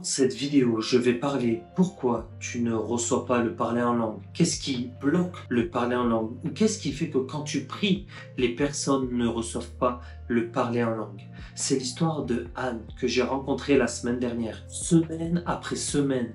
Dans cette vidéo, je vais parler pourquoi tu ne reçois pas le parler en langue. Qu'est-ce qui bloque le parler en langue? Ou qu'est-ce qui fait que quand tu pries, les personnes ne reçoivent pas le parler en langue? C'est l'histoire de Anne que j'ai rencontrée la semaine dernière. Semaine après semaine,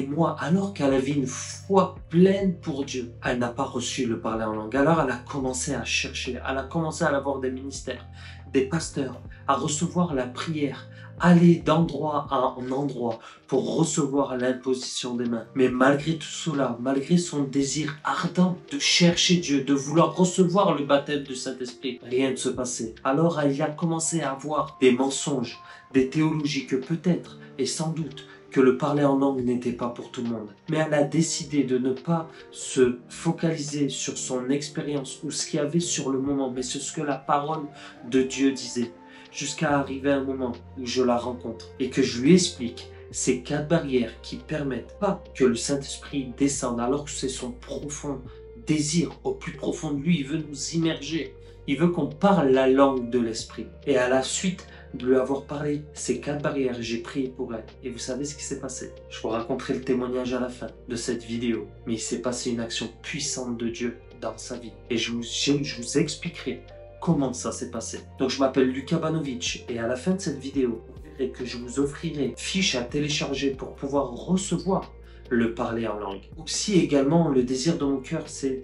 moi, alors qu'elle avait une foi pleine pour Dieu, elle n'a pas reçu le parler en langue. Alors elle a commencé à chercher, elle a commencé à avoir des ministères, des pasteurs, à recevoir la prière, aller d'endroit en endroit pour recevoir l'imposition des mains. Mais malgré tout cela, malgré son désir ardent de chercher Dieu, de vouloir recevoir le baptême du Saint-Esprit, rien ne se passait. Alors elle a commencé à avoir des mensonges, des théologies que peut-être et sans doute que le parler en langue n'était pas pour tout le monde. Mais elle a décidé de ne pas se focaliser sur son expérience ou ce qu'il y avait sur le moment, mais sur ce que la parole de Dieu disait. Jusqu'à arriver à un moment où je la rencontre et que je lui explique ces 4 barrières qui permettent pas que le Saint-Esprit descende alors que c'est son profond désir. Au plus profond de lui, il veut nous immerger. Il veut qu'on parle la langue de l'Esprit. Et à la suite de lui avoir parlé ces 4 barrières, j'ai prié pour elle. Et vous savez ce qui s'est passé? Je vous raconterai le témoignage à la fin de cette vidéo. Mais il s'est passé une action puissante de Dieu dans sa vie. Et je vous expliquerai comment ça s'est passé. Donc je m'appelle Luka Banovic et à la fin de cette vidéo, vous verrez que je vous offrirai une fiche à télécharger pour pouvoir recevoir le parler en langue. Aussi également, le désir de mon cœur, c'est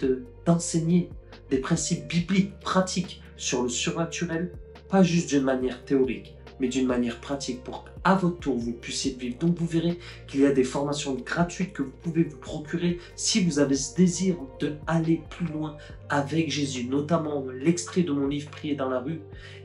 d'enseigner des principes bibliques, pratiques sur le surnaturel, pas juste d'une manière théorique, mais d'une manière pratique pour qu'à votre tour, vous puissiez vivre. Donc vous verrez qu'il y a des formations gratuites que vous pouvez vous procurer si vous avez ce désir d'aller plus loin avec Jésus, notamment l'extrait de mon livre Prier dans la rue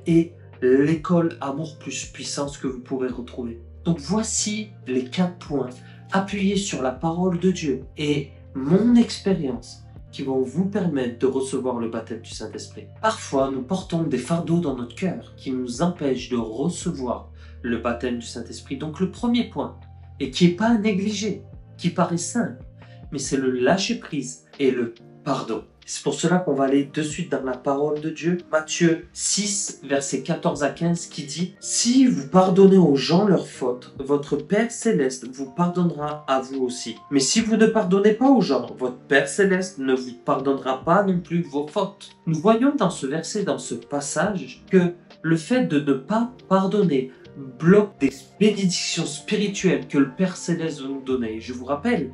et l'école Amour plus puissance que vous pourrez retrouver. Donc voici les 4 points appuyés sur la parole de Dieu et mon expérience qui vont vous permettre de recevoir le baptême du Saint-Esprit. Parfois, nous portons des fardeaux dans notre cœur qui nous empêchent de recevoir le baptême du Saint-Esprit. Donc le premier point, et qui n'est pas à négliger, qui paraît simple, mais c'est le lâcher-prise et le pardon. C'est pour cela qu'on va aller de suite dans la parole de Dieu. Matthieu 6, versets 14 à 15, qui dit « Si vous pardonnez aux gens leurs fautes, votre Père Céleste vous pardonnera à vous aussi. Mais si vous ne pardonnez pas aux gens, votre Père Céleste ne vous pardonnera pas non plus vos fautes. » Nous voyons dans ce verset, dans ce passage, que le fait de ne pas pardonner bloque des bénédictions spirituelles que le Père Céleste veut nous donner. Je vous rappelle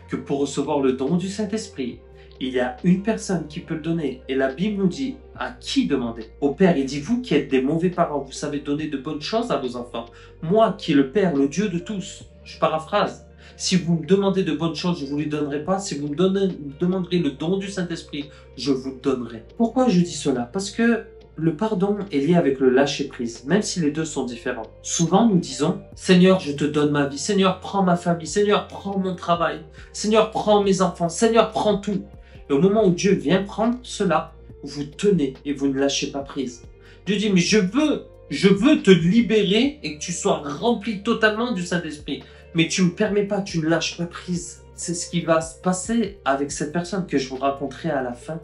que pour recevoir le don du Saint-Esprit, il y a une personne qui peut le donner. Et la Bible nous dit à qui demander. Au Père, il dit, vous qui êtes des mauvais parents, vous savez donner de bonnes choses à vos enfants. Moi qui est le Père, le Dieu de tous, je paraphrase. Si vous me demandez de bonnes choses, je ne vous les donnerai pas. Si vous me demanderez le don du Saint-Esprit, je vous le donnerai. Pourquoi je dis cela? Parce que le pardon est lié avec le lâcher-prise, même si les deux sont différents. Souvent, nous disons, Seigneur, je te donne ma vie. Seigneur, prends ma famille. Seigneur, prends mon travail. Seigneur, prends mes enfants. Seigneur, prends tout. Et au moment où Dieu vient prendre cela, vous tenez et vous ne lâchez pas prise. Dieu dit, mais je veux te libérer et que tu sois rempli totalement du Saint-Esprit. Mais tu ne me permets pas, tu ne lâches pas prise. C'est ce qui va se passer avec cette personne que je vous raconterai à la fin,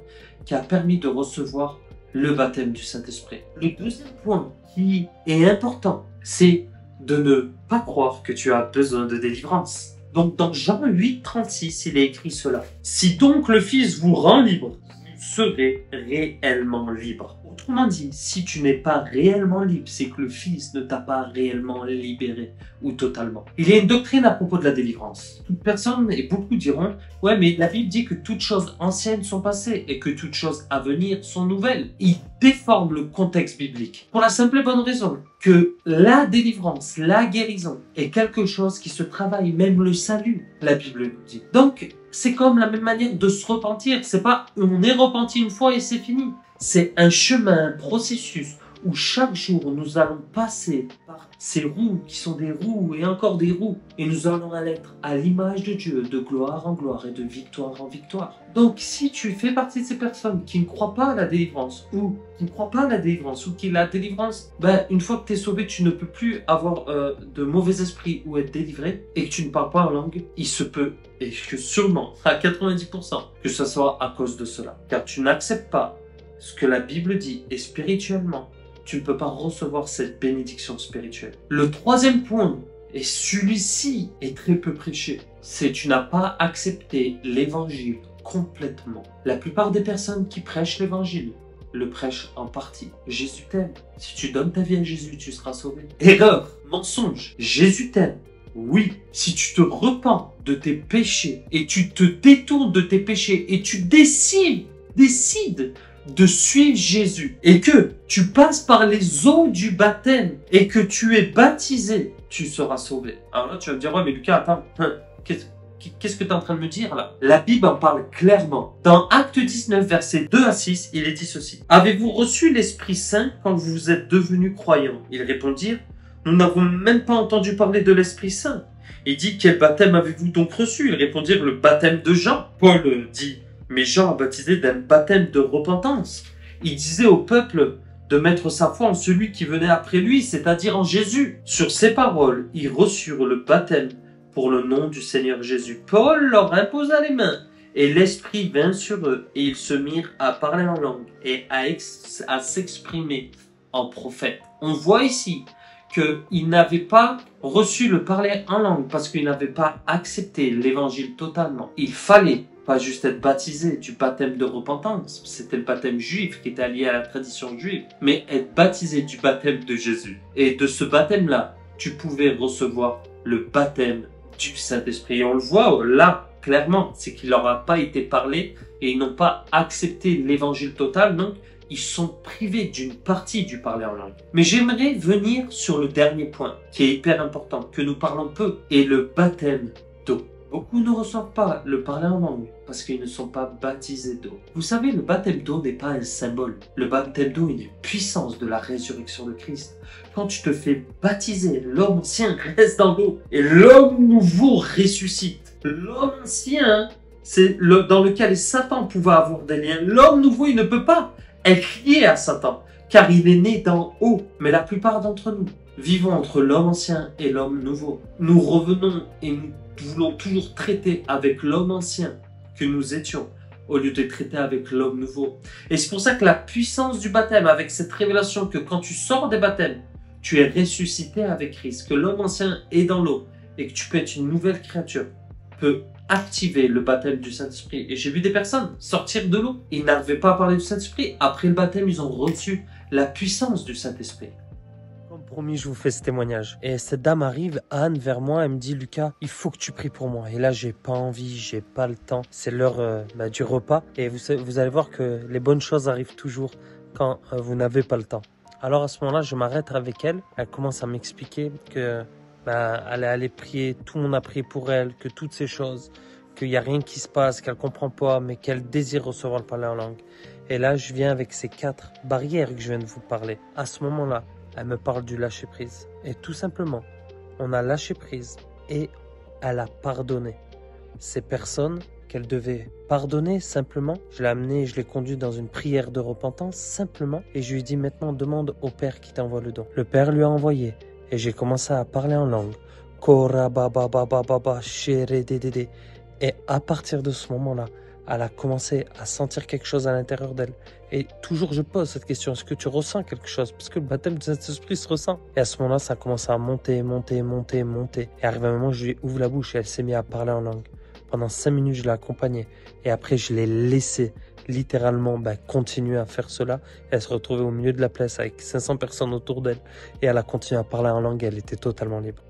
qui a permis de recevoir le baptême du Saint-Esprit. Le deuxième point qui est important, c'est de ne pas croire que tu as besoin de délivrance. Donc dans Jean 8, 36, il est écrit cela. « Si donc le Fils vous rend libre, vous serez réellement libre. » Autrement dit, si tu n'es pas réellement libre, c'est que le Fils ne t'a pas réellement libéré ou totalement. Il y a une doctrine à propos de la délivrance. Toute personne et beaucoup diront « Ouais, mais la Bible dit que toutes choses anciennes sont passées et que toutes choses à venir sont nouvelles. » Il déforme le contexte biblique. Pour la simple et bonne raison que la délivrance, la guérison est quelque chose qui se travaille, même le salut, la Bible nous dit. Donc, c'est comme la même manière de se repentir. C'est pas on est repenti une fois et c'est fini. C'est un chemin, un processus où chaque jour nous allons passer par ces roues qui sont des roues et encore des roues. Et nous allons être à l'image de Dieu, de gloire en gloire et de victoire en victoire. Donc si tu fais partie de ces personnes qui ne croient pas à la délivrance ou qui ne croient pas à la délivrance ou qui la délivrance, une fois que tu es sauvé, tu ne peux plus avoir de mauvais esprits ou être délivré et que tu ne parles pas en langue, il se peut, et que sûrement à 90%, que ce soit à cause de cela. Car tu n'acceptes pas ce que la Bible dit et spirituellement, tu ne peux pas recevoir cette bénédiction spirituelle. Le troisième point, Et celui-ci est très peu prêché. C'est tu n'as pas accepté l'évangile complètement. La plupart des personnes qui prêchent l'évangile le prêchent en partie. Jésus t'aime. Si tu donnes ta vie à Jésus, tu seras sauvé. Erreur, mensonge. Jésus t'aime. Oui, si tu te repens de tes péchés et tu te détournes de tes péchés et tu décides de suivre Jésus et que tu passes par les eaux du baptême et que tu es baptisé, tu seras sauvé. Alors là, tu vas me dire, ouais, mais Lucas, attends, qu'est-ce que tu es en train de me dire là? La Bible en parle clairement. Dans Acte 19, versets 2 à 6, il est dit ceci. Avez-vous reçu l'Esprit Saint quand vous êtes devenus croyants? Ils répondirent, nous n'avons même pas entendu parler de l'Esprit Saint. Il dit, quel baptême avez-vous donc reçu? Ils répondirent, le baptême de Jean. Paul dit, mais Jean a baptisé d'un baptême de repentance. Il disait au peuple de mettre sa foi en celui qui venait après lui, c'est-à-dire en Jésus. Sur ces paroles, ils reçurent le baptême pour le nom du Seigneur Jésus. Paul leur imposa les mains et l'Esprit vint sur eux et ils se mirent à parler en langue et à s'exprimer en prophète. On voit ici qu'ils n'avaient pas reçu le parler en langue parce qu'ils n'avaient pas accepté l'évangile totalement. Il fallait pas juste être baptisé du baptême de repentance, c'était le baptême juif qui était lié à la tradition juive, mais être baptisé du baptême de Jésus. Et de ce baptême-là, tu pouvais recevoir le baptême du Saint-Esprit. Et on le voit là, clairement, c'est qu'il leur a pas été parlé et ils n'ont pas accepté l'évangile total, donc ils sont privés d'une partie du parler en langue. Mais j'aimerais venir sur le dernier point, qui est hyper important, que nous parlons peu, et le baptême d'eau. Beaucoup ne reçoivent pas le parler en langue parce qu'ils ne sont pas baptisés d'eau. Vous savez, le baptême d'eau n'est pas un symbole. Le baptême d'eau est une puissance de la résurrection de Christ. Quand tu te fais baptiser, l'homme ancien reste dans l'eau et l'homme nouveau ressuscite. L'homme ancien, c'est dans lequel Satan pouvait avoir des liens. L'homme nouveau, il ne peut pas être lié à Satan car il est né d'en haut. Mais la plupart d'entre nous vivons entre l'homme ancien et l'homme nouveau. Nous revenons et nous voulons toujours traiter avec l'homme ancien que nous étions au lieu de traiter avec l'homme nouveau. Et c'est pour ça que la puissance du baptême, avec cette révélation que quand tu sors des baptêmes, tu es ressuscité avec Christ, que l'homme ancien est dans l'eau et que tu peux être une nouvelle créature, peut activer le baptême du Saint-Esprit. Et j'ai vu des personnes sortir de l'eau. Ils n'arrivaient pas à parler du Saint-Esprit. Après le baptême, ils ont reçu la puissance du Saint-Esprit. Comme promis, je vous fais ce témoignage. Et cette dame arrive, Anne, vers moi, elle me dit, Lucas, il faut que tu pries pour moi. Et là, j'ai pas envie, j'ai pas le temps. C'est l'heure du repas. Et vous allez voir que les bonnes choses arrivent toujours quand vous n'avez pas le temps. Alors à ce moment-là, je m'arrête avec elle. Elle commence à m'expliquer que elle est allée prier, tout le monde a prié pour elle, que toutes ces choses, qu'il n'y a rien qui se passe, qu'elle comprend pas, mais qu'elle désire recevoir le parler en langue. Et là, je viens avec ces 4 barrières que je viens de vous parler. À ce moment-là, elle me parle du lâcher prise. Et tout simplement, on a lâché prise et elle a pardonné. Ces personnes qu'elle devait pardonner simplement, je l'ai amené, je l'ai conduit dans une prière de repentance simplement. Et je lui ai dit, maintenant demande au Père qui t'envoie le don. Le Père lui a envoyé. Et j'ai commencé à parler en langue. Et à partir de ce moment-là, elle a commencé à sentir quelque chose à l'intérieur d'elle. Et toujours, je pose cette question, est-ce que tu ressens quelque chose? Parce que le baptême du Saint-Esprit se ressent. Et à ce moment-là, ça a commencé à monter. Et arrivé un moment, je lui ouvre la bouche et elle s'est mise à parler en langue. Pendant 5 minutes, je l'ai accompagnée. Et après, je l'ai laissée littéralement continuer à faire cela. Et elle se retrouvait au milieu de la place avec 500 personnes autour d'elle. Et elle a continué à parler en langue et elle était totalement libre.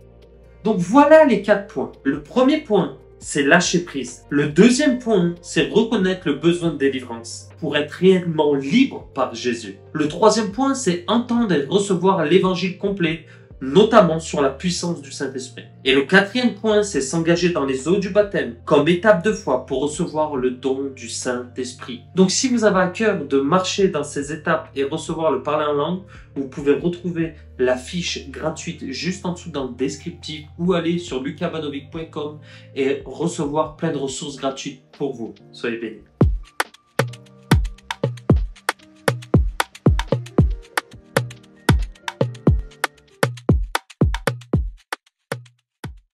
Donc voilà les 4 points. Le premier point, c'est lâcher prise. Le deuxième point, c'est reconnaître le besoin de délivrance pour être réellement libre par Jésus. Le troisième point, c'est entendre et recevoir l'évangile complet, notamment sur la puissance du Saint-Esprit. Et le quatrième point, c'est s'engager dans les eaux du baptême comme étape de foi pour recevoir le don du Saint-Esprit. Donc si vous avez à cœur de marcher dans ces étapes et recevoir le parler en langue, vous pouvez retrouver la fiche gratuite juste en dessous dans le descriptif ou aller sur lucasbanovic.com et recevoir plein de ressources gratuites pour vous. Soyez bénis.